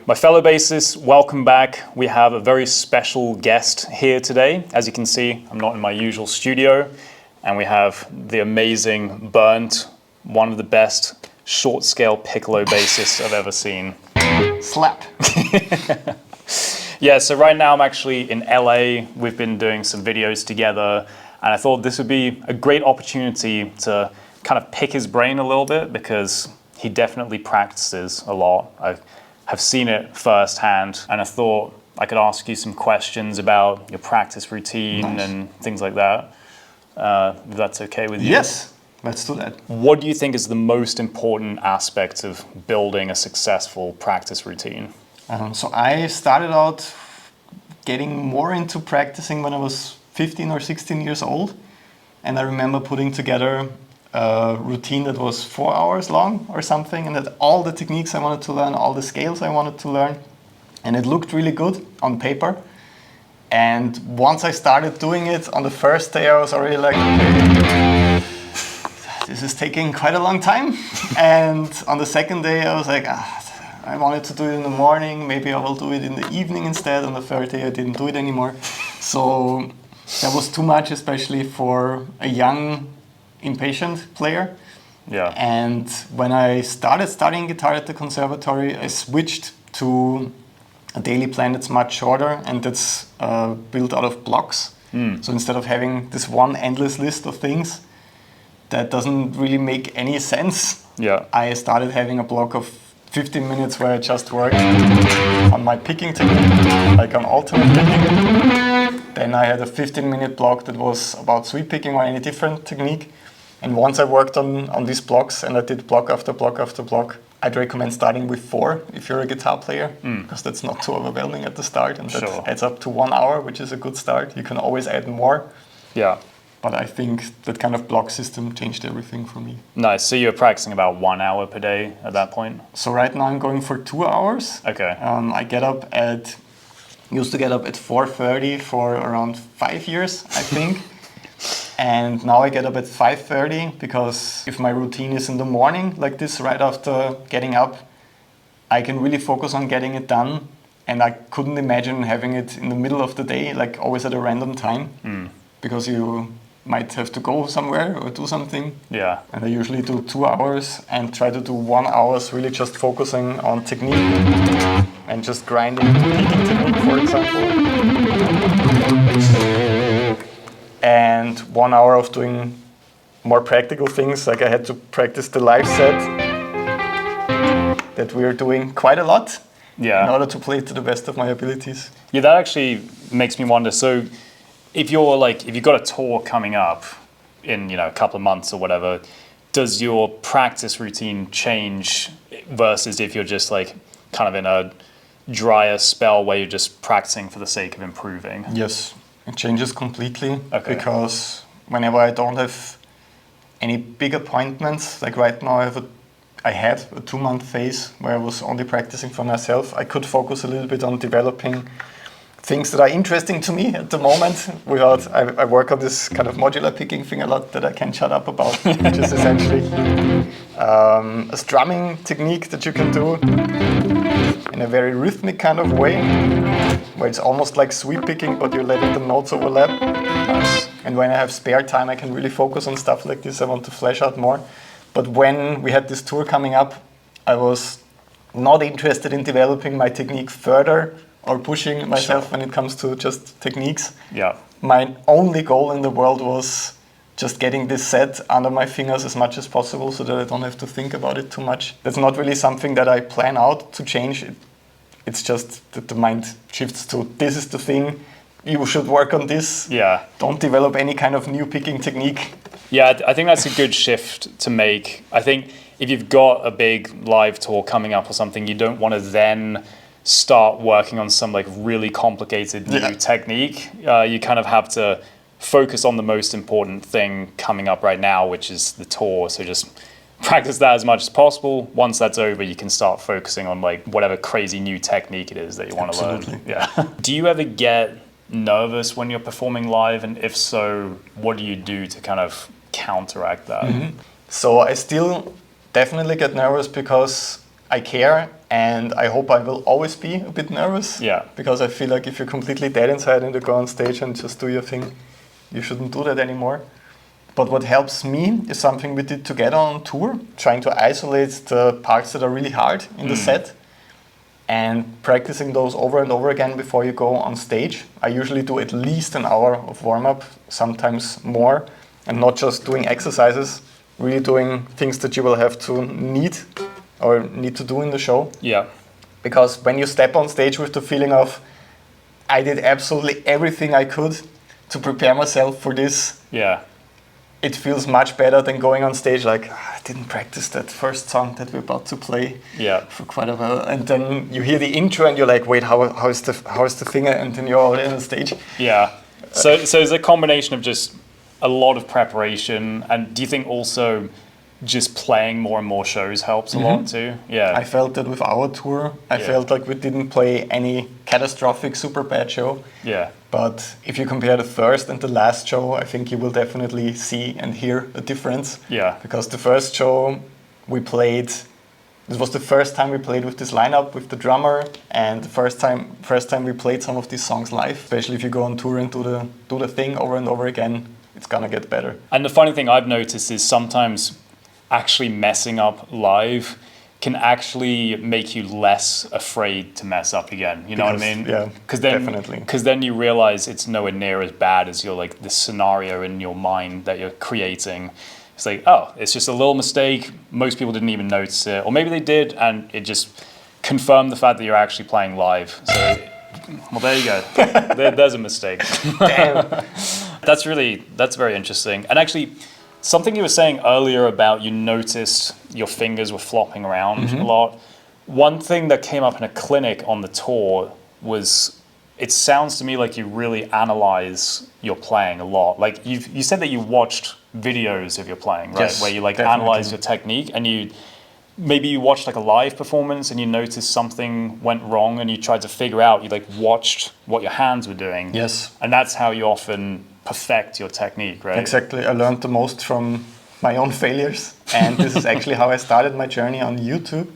My fellow bassists, welcome back. We have a very special guest here today. As you can see, I'm not in my usual studio, and we have the amazing Bernd, one of the best short-scale piccolo bassists I've ever seen. Slap. Yeah, so right now I'm actually in LA. We've been doing some videos together, and I thought this would be a great opportunity to kind of pick his brain a little bit because he definitely practices a lot. I have seen it firsthand, and I thought I could ask you some questions about your practice routine and things like that. If that's okay with you? Yes, let's do that. What do you think is the most important aspect of building a successful practice routine? So I started out getting more into practicing when I was 15 or 16 years old. And I remember putting together a routine that was 4 hours long or something, and had all the techniques I wanted to learn, all the scales I wanted to learn. And it looked really good on paper. And once I started doing it, on the first day I was already like, okay, this is taking quite a long time. And on the second day I was like, I wanted to do it in the morning, maybe I will do it in the evening instead. On the third day I didn't do it anymore. So that was too much, especially for a young, impatient player. Yeah. And when I started studying guitar at the conservatory, I switched to a daily plan that's much shorter and that's built out of blocks. So instead of having this one endless list of things that doesn't really make any sense, I started having a block of 15 minutes where I just worked on my picking technique, like on alternate picking. Then I had a 15-minute block that was about sweep picking or any different technique. And once I worked on these blocks and I did block after block after block, I'd recommend starting with 4 if you're a guitar player, because that's not too overwhelming at the start, and that adds up to 1 hour, which is a good start. You can always add more. Yeah. But I think that kind of block system changed everything for me. Nice. So you're practicing about 1 hour per day at that point? So right now I'm going for 2 hours. Okay. I used to get up at 4:30 for around 5 years, I think. And now I get up at 5:30 because if my routine is in the morning like this, right after getting up, I can really focus on getting it done. And I couldn't imagine having it in the middle of the day, like always at a random time, because you might have to go somewhere or do something. Yeah. And I usually do 2 hours and try to do 1 hour really just focusing on technique and just grinding the picking technique, for example. And 1 hour of doing more practical things, like I had to practice the live set that we're doing quite a lot in order to play it to the best of my abilities. Yeah, that actually makes me wonder. So if you've got a tour coming up in, a couple of months or whatever, does your practice routine change versus if you're just like kind of in a drier spell where you're just practicing for the sake of improving? Yes, it changes completely because whenever I don't have any big appointments, like right now I had a 2-month phase where I was only practicing for myself. I could focus a little bit on developing things that are interesting to me at the moment. I work on this kind of modular picking thing a lot that I can't shut up about, which is essentially a strumming technique that you can do in a very rhythmic kind of way, where it's almost like sweep picking, but you're letting the notes overlap. And when I have spare time, I can really focus on stuff like this. I want to flesh out more. But when we had this tour coming up, I was not interested in developing my technique further or pushing myself when it comes to just techniques. Yeah. My only goal in the world was just getting this set under my fingers as much as possible so that I don't have to think about it too much. That's not really something that I plan out to change. It's just that the mind shifts to, this is the thing, you should work on this. Yeah. Don't develop any kind of new picking technique. Yeah, I think that's a good shift to make. I think if you've got a big live tour coming up or something, you don't want to then start working on some like really complicated new technique. You kind of have to focus on the most important thing coming up right now, which is the tour. So just practice that as much as possible. Once that's over, you can start focusing on like whatever crazy new technique it is that you want to learn. Yeah. Do you ever get nervous when you're performing live? And if so, what do you do to kind of counteract that? So I still definitely get nervous because I care, and I hope I will always be a bit nervous. Yeah. Because I feel like if you're completely dead inside and you go on stage and just do your thing, you shouldn't do that anymore. But what helps me is something we did together on tour, trying to isolate the parts that are really hard in the set and practicing those over and over again before you go on stage. I usually do at least an hour of warm-up, sometimes more, and not just doing exercises, really doing things that you will have to need to do in the show. Yeah. Because when you step on stage with the feeling of, I did absolutely everything I could to prepare myself for this, it feels much better than going on stage like, I didn't practice that first song that we're about to play for quite a while. And then you hear the intro and you're like, wait, how is the thing? And then you're already on stage. Yeah. So it's a combination of just a lot of preparation. And do you think also just playing more and more shows helps a lot too? Yeah. I felt that with our tour, I felt like we didn't play any catastrophic super bad show. Yeah. But if you compare the first and the last show, I think you will definitely see and hear a difference. Yeah. Because the first show we played, this was the first time we played with this lineup with the drummer, and the first time we played some of these songs live. Especially if you go on tour and do the thing over and over again, it's gonna get better. And the funny thing I've noticed is sometimes actually messing up live can actually make you less afraid to mess up again. You know what I mean? Yeah, definitely. Because then you realize it's nowhere near as bad as you're like this scenario in your mind that you're creating. It's like, oh, it's just a little mistake. Most people didn't even notice it, or maybe they did, and it just confirmed the fact that you're actually playing live. So, well, there you go. There's a mistake. Damn. That's very interesting. And actually, something you were saying earlier about you noticed your fingers were flopping around a lot. One thing that came up in a clinic on the tour was, it sounds to me like you really analyze your playing a lot. Like you said that you watched videos of your playing, right? Yes, where you like definitely. analyze your technique, and maybe you watched like a live performance and you noticed something went wrong and you tried to figure out, you like watched what your hands were doing. Yes. And that's how you often perfect your technique, right? Exactly. I learned the most from my own failures, and this is actually how I started my journey on YouTube.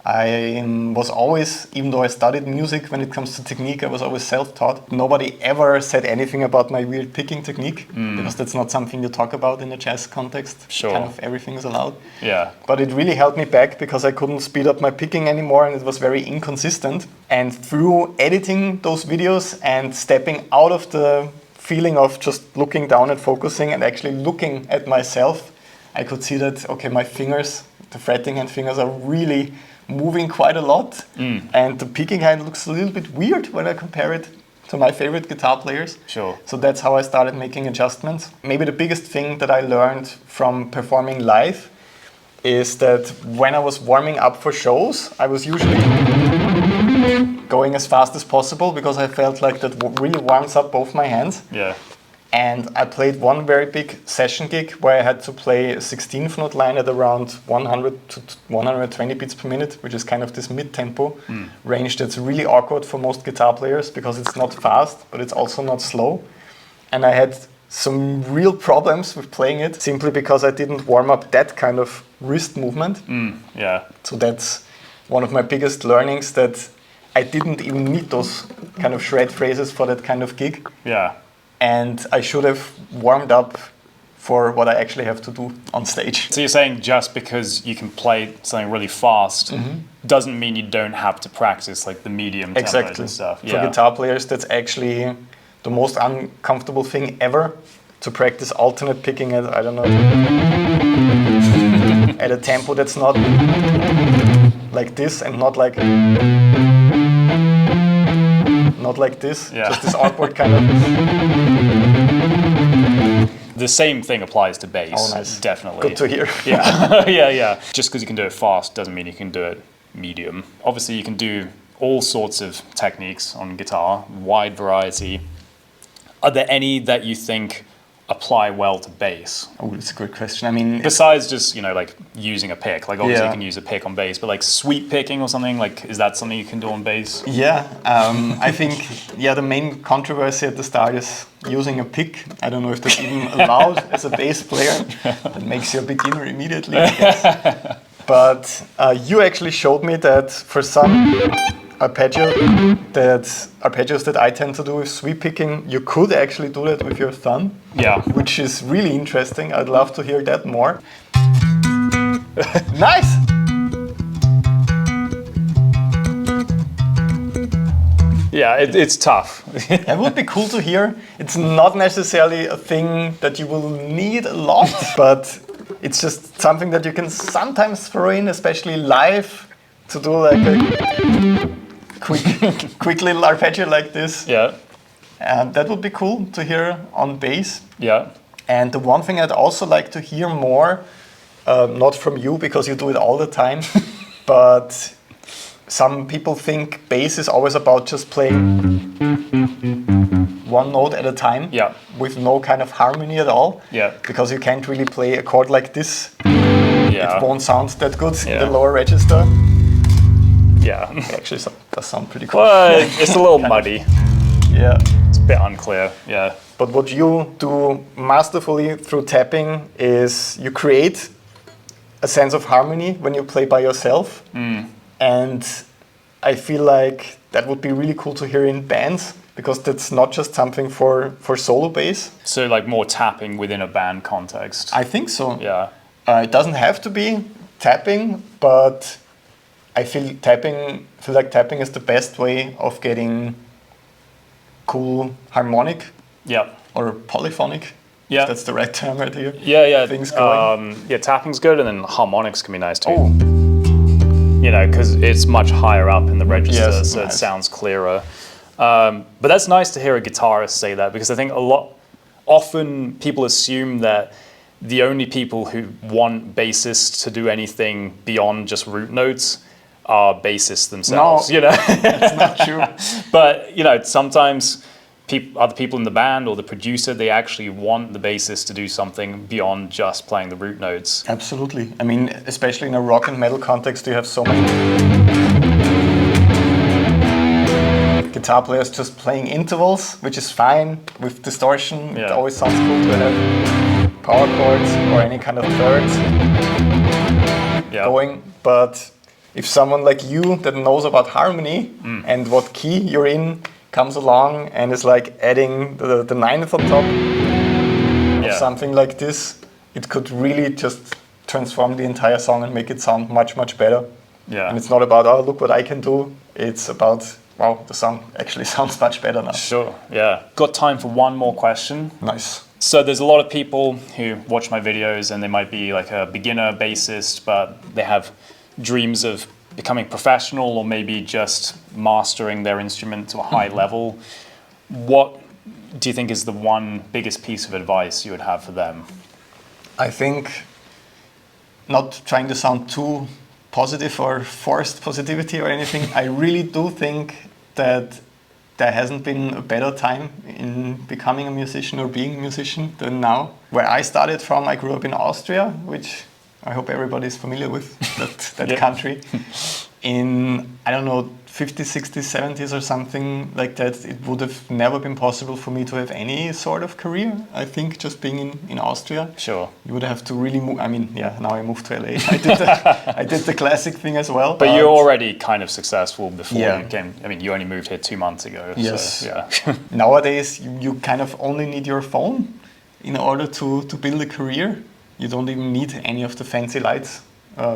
I was always, even though I studied music, when it comes to technique, I was always self-taught. Nobody ever said anything about my weird picking technique, because that's not something you talk about in a jazz context. Sure. Kind of everything is allowed. Yeah. But it really held me back because I couldn't speed up my picking anymore, and it was very inconsistent. And through editing those videos and stepping out of the feeling of just looking down and focusing and actually looking at myself, I could see that, okay, my fingers, the fretting hand fingers are really moving quite a lot, and the picking hand looks a little bit weird when I compare it to my favorite guitar players. Sure. So that's how I started making adjustments. Maybe the biggest thing that I learned from performing live is that when I was warming up for shows, I was usually going as fast as possible because I felt like that really warms up both my hands. Yeah. And I played one very big session gig where I had to play a 16th note line at around 100 to 120 beats per minute, which is kind of this mid-tempo range that's really awkward for most guitar players because it's not fast, but it's also not slow. And I had some real problems with playing it simply because I didn't warm up that kind of wrist movement. Yeah. So that's one of my biggest learnings, that I didn't even need those kind of shred phrases for that kind of gig. Yeah. And I should have warmed up for what I actually have to do on stage. So you're saying just because you can play something really fast doesn't mean you don't have to practice like the medium tempos and stuff. For guitar players, that's actually the most uncomfortable thing ever, to practice alternate picking at, I don't know, at a tempo that's not like this and not like this, just this awkward kind of. The same thing applies to bass. Oh, nice. Definitely. Good to hear. Yeah, yeah. Just because you can do it fast doesn't mean you can do it medium. Obviously, you can do all sorts of techniques on guitar, wide variety. Are there any that you think apply well to bass? Oh, that's a good question. I mean, besides just, like using a pick, like obviously you can use a pick on bass, but like sweep picking or something, like is that something you can do on bass? Yeah, I think, the main controversy at the start is using a pick. I don't know if that's even allowed as a bass player. That makes you a beginner immediately, I guess. But you actually showed me that for some arpeggios that I tend to do with sweep picking, you could actually do that with your thumb. Yeah. Which is really interesting. I'd love to hear that more. Nice! Yeah, it's tough. It would be cool to hear. It's not necessarily a thing that you will need a lot, but it's just something that you can sometimes throw in, especially live, to do like a quick little arpeggio like this. Yeah. And that would be cool to hear on bass. Yeah. And the one thing I'd also like to hear more, not from you because you do it all the time, but some people think bass is always about just playing one note at a time, yeah, with no kind of harmony at all. Yeah. Because you can't really play a chord like this. Yeah. It won't sound that good in the lower register. Yeah. It actually does sound pretty cool. Well, it's a little muddy. Yeah. It's a bit unclear, yeah. But what you do masterfully through tapping is you create a sense of harmony when you play by yourself. And I feel like that would be really cool to hear in bands, because that's not just something for solo bass. So like more tapping within a band context. I think so. Yeah. It doesn't have to be tapping, but I feel like tapping is the best way of getting cool harmonic. Yeah. Or polyphonic. Yeah. If that's the right term right here. Yeah. Things going. Yeah, tapping's good, and then harmonics can be nice too. Oh. You know, because it's much higher up in the register, so nice. It sounds clearer. But that's nice to hear a guitarist say that, because I think often people assume that the only people who want bassists to do anything beyond just root notes are bassists themselves. No, you know, that's not true. But you know, sometimes other people in the band or the producer, they actually want the bassist to do something beyond just playing the root notes. Absolutely. I mean, especially in a rock and metal context, you have so many guitar players just playing intervals, which is fine with distortion. Yeah. It always sounds cool to have power chords or any kind of thirds going. But if someone like you that knows about harmony and what key you're in comes along and is like adding the ninth on top of something like this, it could really just transform the entire song and make it sound much, much better. Yeah. And it's not about, oh, look what I can do. It's about, wow, the song actually sounds much better now. Sure, yeah. Got time for one more question. Nice. So there's a lot of people who watch my videos and they might be like a beginner bassist, but they have dreams of becoming professional or maybe just mastering their instrument to a high level. What do you think is the one biggest piece of advice you would have for them? I think, not trying to sound too positive or forced positivity or anything, I really do think that there hasn't been a better time in becoming a musician or being a musician than now. Where I started from, I grew up in Austria, which I hope everybody's familiar with that country. In, I don't know, 50s, 60s, 70s or something like that, it would have never been possible for me to have any sort of career. I think just being in Austria. Sure. You would have to really move. I mean, yeah, now I moved to LA. I did the classic thing as well. But you're already kind of successful before Yeah. you came. I mean, you only moved here 2 months ago. Yes. So, yeah. Nowadays, you kind of only need your phone in order to build a career. You don't even need any of the fancy lights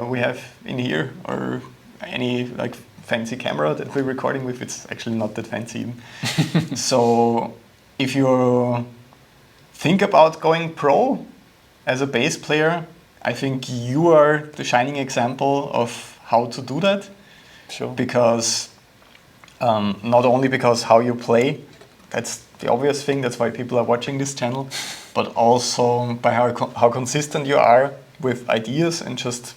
we have in here, or any like fancy camera that we're recording with. It's actually not that fancy even. So if you think about going pro as a bass player, I think you are the shining example of how to do that. Sure. Because not only because how you play, that's the obvious thing, that's why people are watching this channel, but also by how consistent you are with ideas and just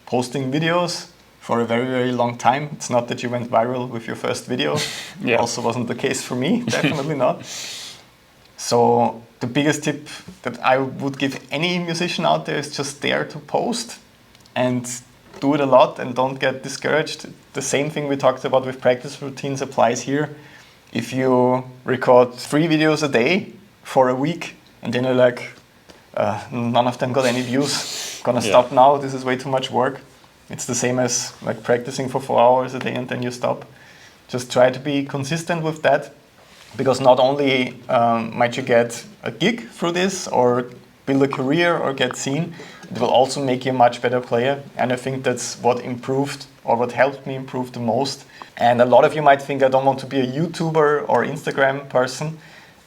posting videos for a very, very long time. It's not that you went viral with your first video. Yeah. Also wasn't the case for me, definitely not. So the biggest tip that I would give any musician out there is just dare to post and do it a lot and don't get discouraged. The same thing we talked about with practice routines applies here. If you record 3 videos a day for a week and then you're like, none of them got any views, gonna stop now, this is way too much work. It's the same as like practicing for 4 hours a day and then you stop. Just try to be consistent with that, because not only might you get a gig through this or build a career or get seen, it will also make you a much better player. And I think that's what improved or what helped me improve the most. And a lot of you might think I don't want to be a YouTuber or Instagram person.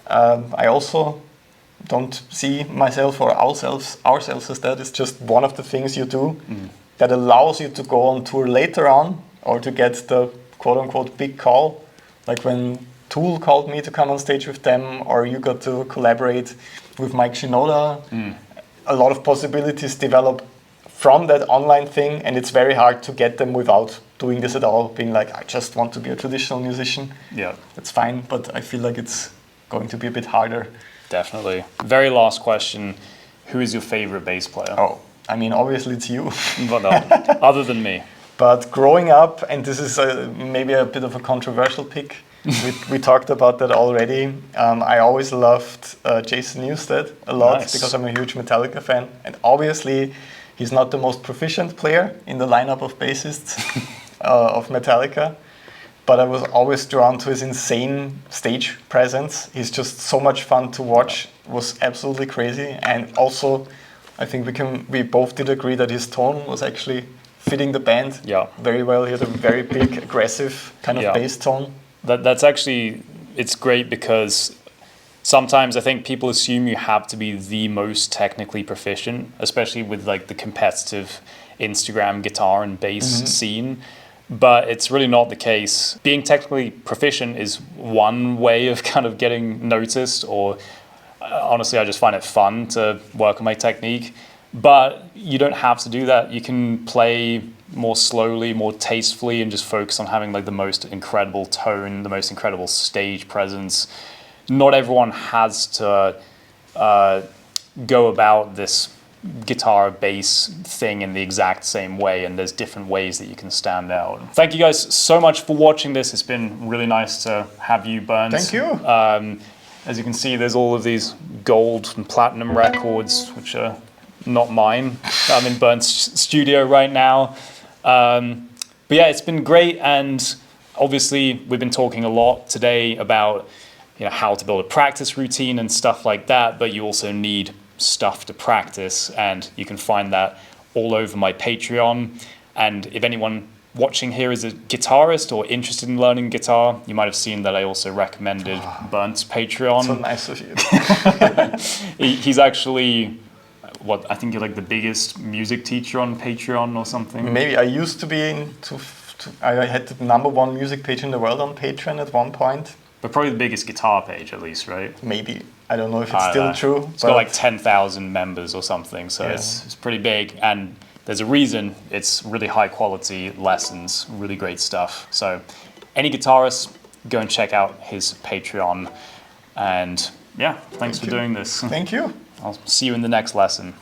I also don't see myself or ourselves as that. It's just one of the things you do that allows you to go on tour later on or to get the quote-unquote big call. Like when Tool called me to come on stage with them, or you got to collaborate with Mike Shinoda. A lot of possibilities develop from that online thing, and it's very hard to get them without doing this at all, being like, I just want to be a traditional musician. Yeah. That's fine, but I feel like it's going to be a bit harder. Definitely. Very last question. Who is your favorite bass player? Oh, I mean, obviously it's you. But no, other than me. But growing up, and this is maybe a bit of a controversial pick, we talked about that already. I always loved Jason Newsted a lot because I'm a huge Metallica fan. And obviously, he's not the most proficient player in the lineup of bassists of Metallica. But I was always drawn to his insane stage presence. He's just so much fun to watch. It was absolutely crazy. And also, I think we both did agree that his tone was actually fitting the band very well. He had a very big, aggressive kind of bass tone. That's actually, it's great because sometimes I think people assume you have to be the most technically proficient, especially with like the competitive Instagram guitar and bass scene. But it's really not the case. Being technically proficient is one way of kind of getting noticed, or honestly, I just find it fun to work on my technique. But you don't have to do that. You can play more slowly, more tastefully, and just focus on having like the most incredible tone, the most incredible stage presence. Not everyone has to go about this guitar bass thing in the exact same way, and there's different ways that you can stand out. Thank you guys so much for watching this. It's been really nice to have you, Burns. Thank you. As you can see, there's all of these gold and platinum records, which are not mine. I'm in Burns' studio right now. But yeah, it's been great, and obviously we've been talking a lot today about how to build a practice routine and stuff like that, but you also need stuff to practice, and you can find that all over my Patreon. And if anyone watching here is a guitarist or interested in learning guitar, you might have seen that I also recommended Burnt's Patreon. So nice of you. He's actually, I think you're like the biggest music teacher on Patreon or something. Maybe I used to be I had the #1 music page in the world on Patreon at one point. But probably the biggest guitar page, at least, right? Maybe. I don't know if it's still true. It's got like 10,000 members or something, so it's pretty big. And there's a reason. It's really high quality lessons, really great stuff. So any guitarist, go and check out his Patreon. And yeah, thanks for doing this. Thank you. I'll see you in the next lesson.